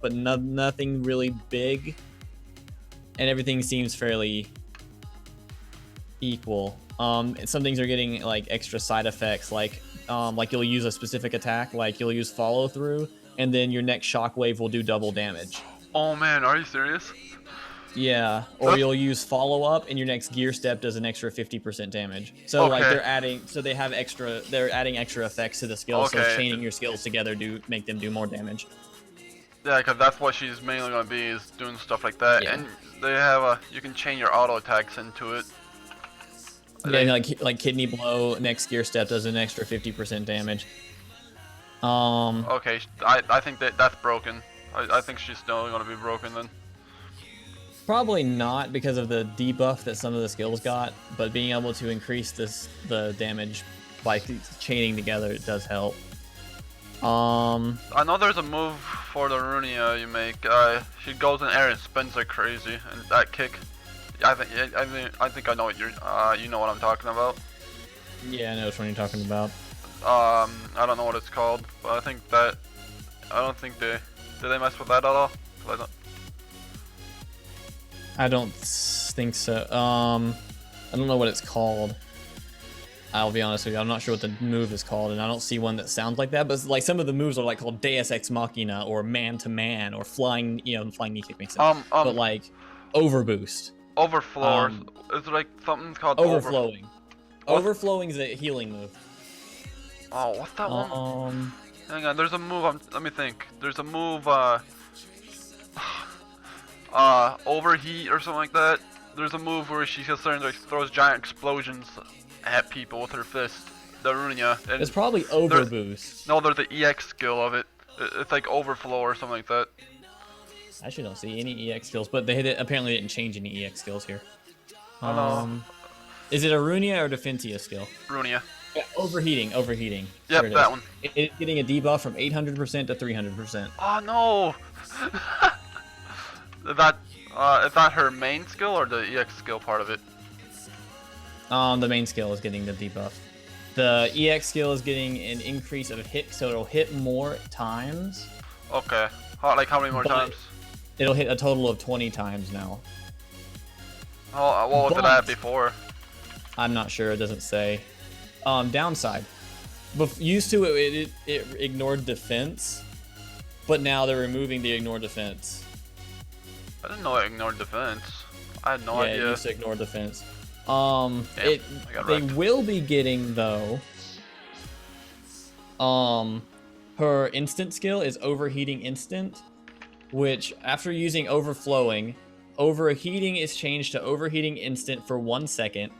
but nothing really big, and everything seems fairly equal. Some things are getting like extra side effects, like you'll use a specific attack, like you'll use follow through, and then your next shockwave will do double damage. Oh man, are you serious? Yeah, or you'll use follow up, and your next gear step does an extra 50% damage. So Okay. like they're adding extra effects to the skills. So Okay. chaining your skills together make them do more damage. Yeah, because that's what she's mainly gonna be, is doing stuff like that. Yeah. And they have you can chain your auto attacks into it. Yeah, like kidney blow, next gear step does an extra 50% damage. Okay, I think that's broken. I think she's still gonna be broken then. Probably not because of the debuff that some of the skills got, but being able to increase the damage by chaining together, it does help. I know there's a move for the Runia you make. She goes in air and spins like crazy, and that kick. I think I know what you know what I'm talking about. Yeah, I know which one you're talking about. I don't know what it's called, but I think that I don't think did they mess with that at all? I don't think so. I don't know what it's called. I'll be honest with you. I'm not sure what the move is called, and I don't see one that sounds like that. But like some of the moves are like called Deus Ex Machina or Man to Man or flying. Flying knee kick makes sense. But like overboost. Overflow. Is it like something's called overflowing? Overflowing is a healing move. Oh, what's that one? Hang on. There's a move. Let me think. There's a move. Overheat or something like that. There's a move where she throws giant explosions at people with her fist. The Runia. It's probably overboost. No, there's the EX skill of it. It's like overflow or something like that. I actually don't see any EX skills, but they apparently didn't change any EX skills here. Is it a Runia or Defensia skill? Runia. Yeah, overheating. Yep, Sure that one. It's getting a debuff from 800% to 300%. Oh no! Is that her main skill or the EX skill part of it? The main skill is getting the debuff. The EX skill is getting an increase of hit, so it'll hit more times. Okay. Like how many more times? It'll hit a total of 20 times now. Oh, what was it at before? I'm not sure. It doesn't say. Downside. Used to it ignored defense, but now they're removing the ignore defense. I didn't know it ignored defense. I had no idea. Yeah, it used to ignore defense. They will be getting though. Her instant skill is overheating instant, which after using overflowing, overheating is changed to overheating instant for 1 second.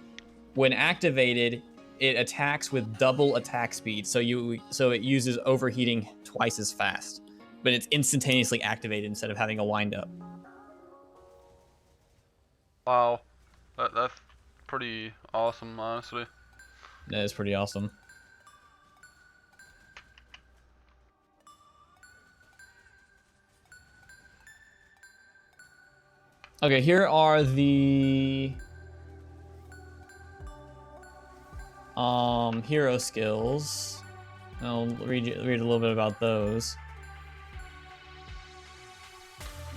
When activated, it attacks with double attack speed, so it uses overheating twice as fast, but it's instantaneously activated instead of having a wind up. Wow, that's pretty awesome, honestly. That is pretty awesome. Okay, here are the hero skills. I'll read a little bit about those.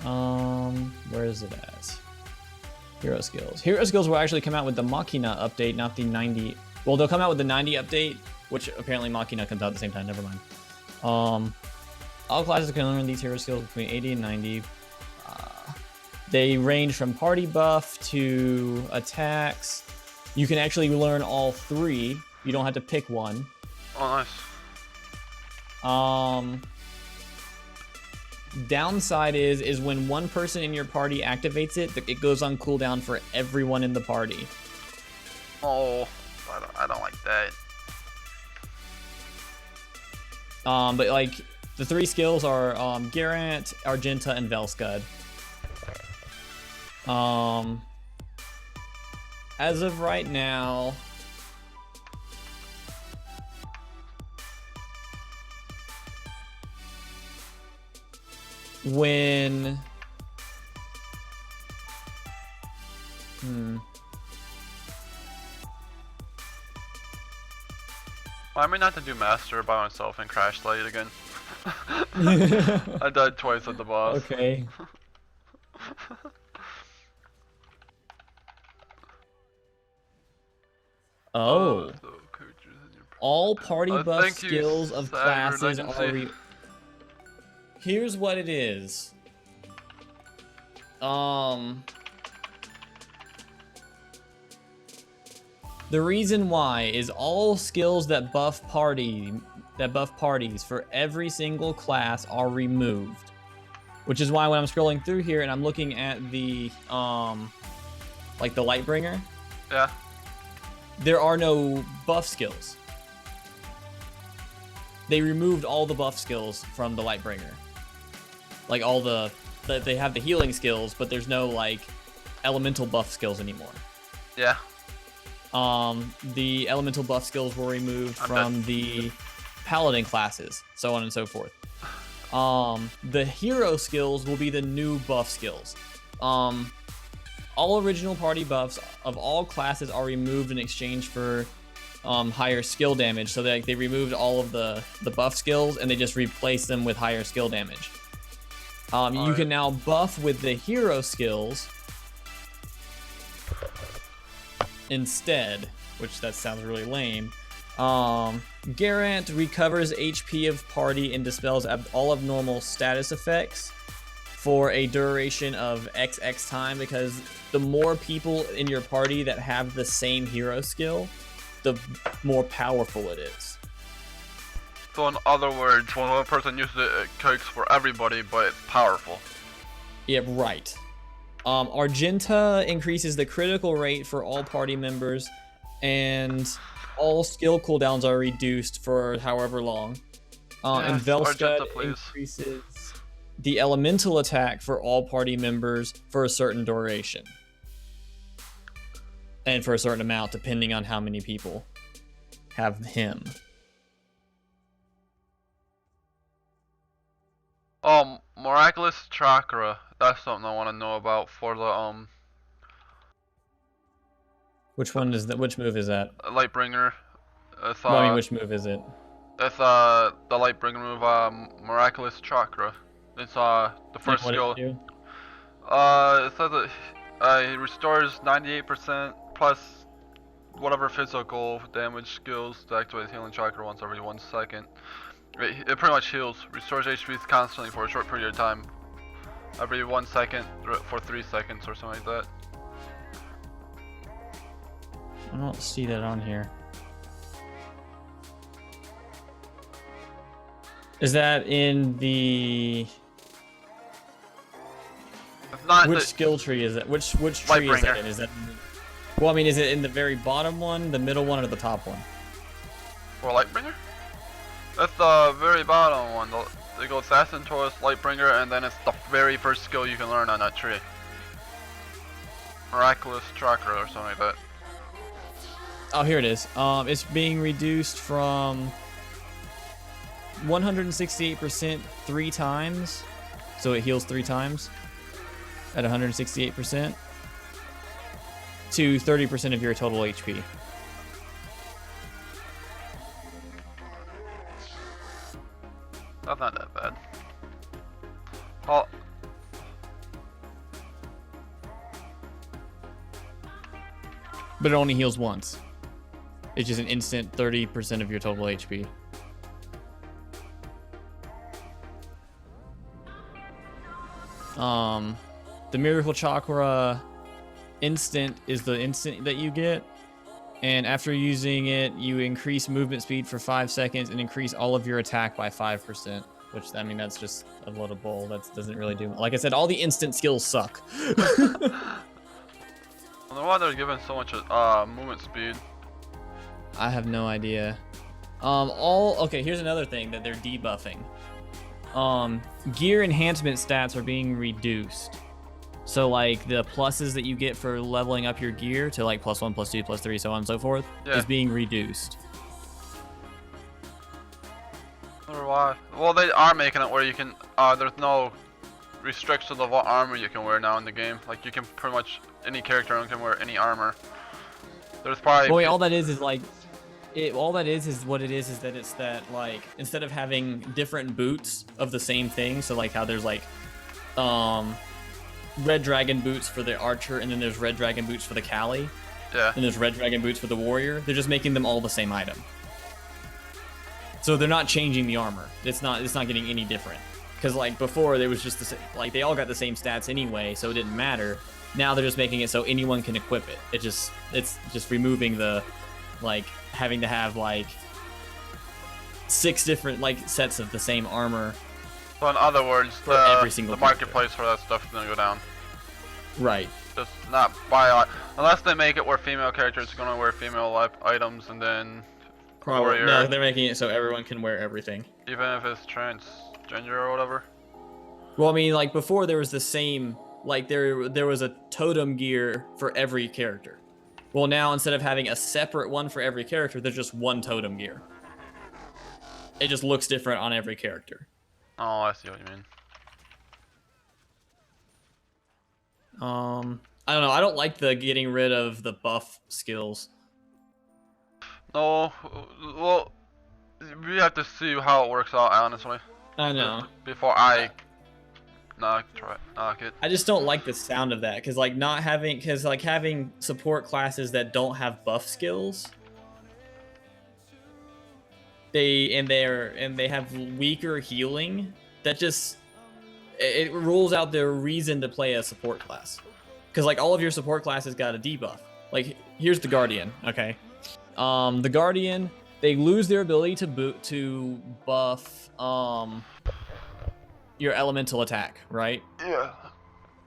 Where is it at? Hero skills. Hero skills will actually come out with the Machina update, not the 90. Well, they'll come out with the 90 update, which apparently Machina comes out at the same time. Never mind. All classes can learn these hero skills between 80 and 90. They range from party buff to attacks. You can actually learn all three. You don't have to pick one. Oh, nice. Downside is when one person in your party activates it, it goes on cooldown for everyone in the party. Oh, I don't like that. But like the three skills are Garant, Argenta, and Velscud. As of right now, when Well, I may not have to do master by myself and crash light again. I died twice at the boss. Okay. Oh. All party buff Thank you, skills of Staggered. classes I can are see. Here's what it is. The reason why is all skills that buff parties for every single class are removed. Which is why when I'm scrolling through here and I'm looking at the like the Lightbringer, Yeah. there are no buff skills. They removed all the buff skills from the Lightbringer. Like all they have the healing skills, but there's no like elemental buff skills anymore. Yeah. The elemental buff skills were removed from the paladin classes, so on and so forth. The hero skills will be the new buff skills. All original party buffs of all classes are removed in exchange for higher skill damage. So they removed all of the buff skills and they just replaced them with higher skill damage. You can now buff with the hero skills instead, which that sounds really lame. Garant recovers HP of party and dispels all abnormal status effects for a duration of XX time, because the more people in your party that have the same hero skill, the more powerful it is. So in other words, when one person uses it, it cooks for everybody, but it's powerful. Yeah, right. Argenta increases the critical rate for all party members, and all skill cooldowns are reduced for however long. And Velskut increases the elemental attack for all party members for a certain duration. And for a certain amount, depending on how many people have him. Miraculous Chakra. That's something I want to know about for the Which one is that? Which move is that? Lightbringer. It's, well, I mean, which move is it? It's the Lightbringer move, Miraculous Chakra. It's the first like, skill. It says it restores 98% plus whatever physical damage skills to activate healing chakra once every 1 second. It pretty much heals, restores HP constantly for a short period of time. Every 1 second for 3 seconds or something like that. I don't see that on here. Is that in the... Which skill tree is it? Which tree is that in? Is that in the... Well, I mean, is it in the very bottom one, the middle one, or the top one? For Lightbringer? That's the very bottom one. They go Assassin, Taurus, Lightbringer, and then it's the very first skill you can learn on that tree. Miraculous Chakra or something like that. Oh, here it is. It's being reduced from 168% 3 times. So it heals 3 times at 168% to 30% of your total HP. That's not that bad. Oh. But it only heals once. It's just an instant 30% of your total HP. The Miracle Chakra instant is the instant that you get. And after using it, you increase movement speed for 5 seconds and increase all of your attack by 5%. Which, I mean, that's just a load of bull. That doesn't really do much. Like I said, all the instant skills suck. I don't know why they're giving so much movement speed. I have no idea. Okay, here's another thing that they're debuffing. Gear enhancement stats are being reduced. So like the pluses that you get for leveling up your gear to like +1, +2, +3, so on and so forth, is being reduced. I wonder why. Well, they are making it where you can, there's no restrictions of what armor you can wear now in the game. Like you can pretty much, any character can wear any armor. There's probably... Boy, all that is like... All that is what it is that it's that, like, instead of having different boots of the same thing, so like how there's like red dragon boots for the archer, and then there's red dragon boots for the Kali, Yeah. and there's red dragon boots for the warrior. They're just making them all the same item. So they're not changing the armor. It's not getting any different. Because like before, there was just the same, like they all got the same stats anyway, so it didn't matter. Now they're just making it so anyone can equip it. It's just removing the, like, having to have like 6 different like sets of the same armor. So in other words, for every single the marketplace for that stuff is gonna go down. Right. Just not by unless they make it where female characters are gonna wear female items, and then Probably. warrior, No, they're making it so everyone can wear everything. even if it's transgender or whatever. Well, I mean, like before there was the same, like there was a totem gear for every character. Well, now instead of having a separate one for every character, there's just one totem gear. It just looks different on every character. Oh, I see what you mean. I don't know. I don't like the getting rid of the buff skills. No, well, we have to see how it works out, honestly. I know. Before I knock it. I just don't like the sound of that, because like having support classes that don't have buff skills, they have weaker healing. That just, it rules out the reason to play a support class, because like all of your support classes got a debuff. Like here's the Guardian, okay? The Guardian, they lose their ability to buff your elemental attack, right? Yeah.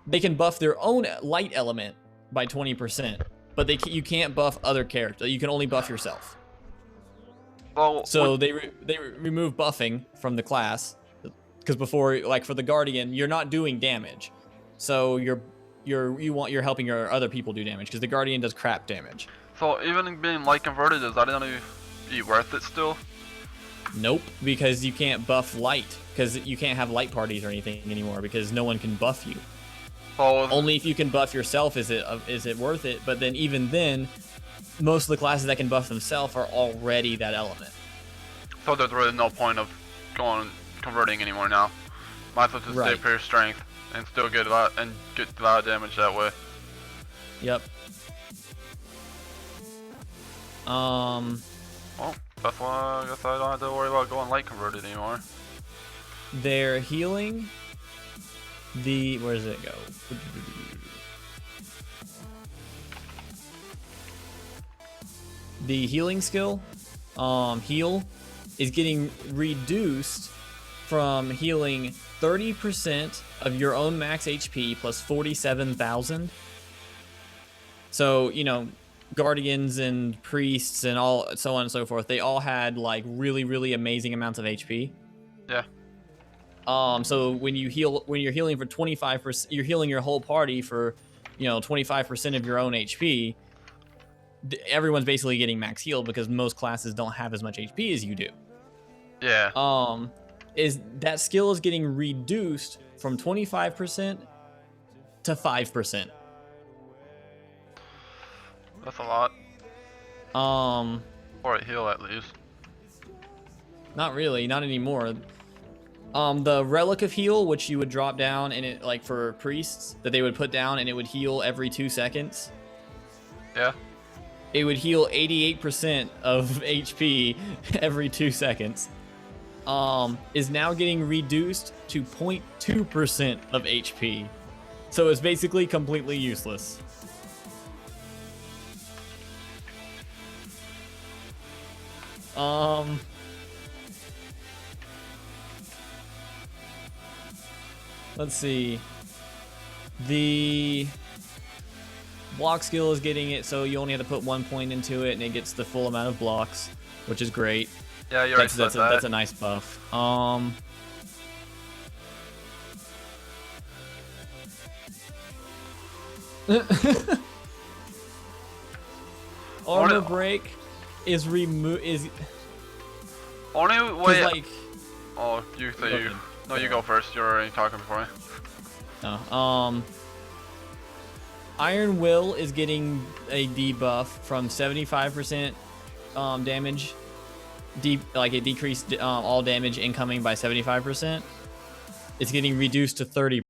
They can buff their own light element by 20%, but you can't buff other characters. You can only buff yourself. Well, So they remove buffing from the class, because before, like for the Guardian, you're not doing damage, so you're helping your other people do damage, because the Guardian does crap damage. So even being light converted, is that gonna be worth it still? Nope, because you can't buff light, because you can't have light parties or anything anymore, because no one can buff you. So Only if you can buff yourself is it worth it. But then even then, most of the classes that can buff themselves are already that element. So there's really no point of converting anymore now. Might as well just stay Right. pure strength and still get a lot of damage that way. Yep. Well, that's why I guess I don't have to worry about going light converted anymore. They're healing. Where does it go? The healing skill, heal, is getting reduced from healing 30% of your own max HP plus 47,000. So, you know, Guardians and priests and all so on and so forth, they all had like really, really amazing amounts of HP. Yeah. So when you're healing for 25%, you're healing your whole party for, 25% of your own HP. Everyone's basically getting max heal, because most classes don't have as much HP as you do. Yeah. Is that skill is getting reduced from 25% to 5%. That's a lot. Or a heal at least. Not really, not anymore. The relic of heal, which you would drop down, and it, like for priests, that they would put down and it would heal every 2 seconds. Yeah. It would heal 88% of HP every 2 seconds. Is now getting reduced to 0.2% of HP. So it's basically completely useless. Let's see. The block skill is getting it, so you only have to put 1 point into it, and it gets the full amount of blocks, which is great. Yeah, you already said that. That's a nice buff. Armor break is only way. like. Oh, you say you. No, you go first. You're already talking before me. No. Iron Will is getting a debuff from 75% damage, like it decreased all damage incoming by 75%. It's getting reduced to 30%.